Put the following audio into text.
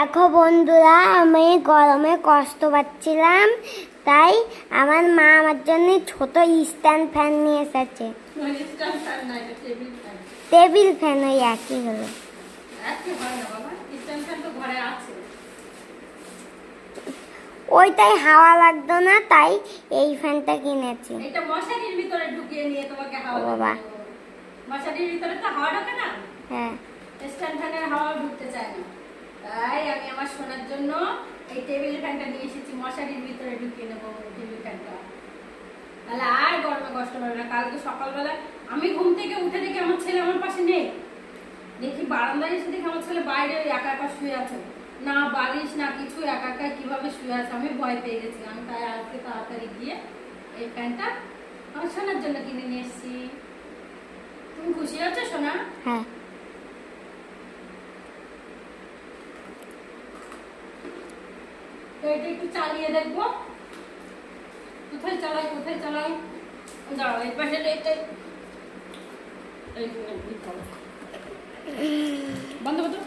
দেখো বন্ধুরা, আমি গরমে কষ্ট পাচ্ছিলাম, তাই আমার মা আমার জন্য ছোট স্ট্যান্ড ফ্যান নিয়ে এসেছে। টেবিল ফ্যান ওই একই হলো। ওইটাই হাওয়া লাগতো না, তাই এই ফ্যানটা কিনেছি। এটা মশারির ভিতরে ঢুকিয়ে নিয়ে তোমাকে হাওয়া বাবা, মশারির ভিতরে তো হাওয়া ঢোকে না। হ্যাঁ, স্ট্যান্ড ফ্যানের হাওয়া ঢুকতে চায় না, তাই আমি আমার শোনার জন্য এই টেবিল ফ্যানটা নিয়ে এসেছি। মশারির ভিতরে ঢুকিয়ে নেবো টেবিল ফ্যানটা, তাহলে আর গরমে কষ্ট পাবে না। কালকে সকালবেলা আমি ঘুম থেকে উঠে দেখি আমার ছেলে আমার পাশে নেই, দেখি বারান্দায় এসে দেখি আমার ছেলে বাইরে একা একা শুয়ে আছে, না বালিশ না কিছু, একা একা কিভাবে শুয়ে আছে। আমি ভয় পেয়ে গেছি, আমি তাই আজকে তাড়াতাড়ি গিয়ে এই ফ্যানটা আমার সোনার জন্য কিনে নিয়ে এসেছি। তুমি খুশি আছো সোনা? হ্যাঁ। তো এটা একটু চালিয়ে দেখবো, কোথায় চালাই দাঁড়াও, এই পাশে বন্ধ করো।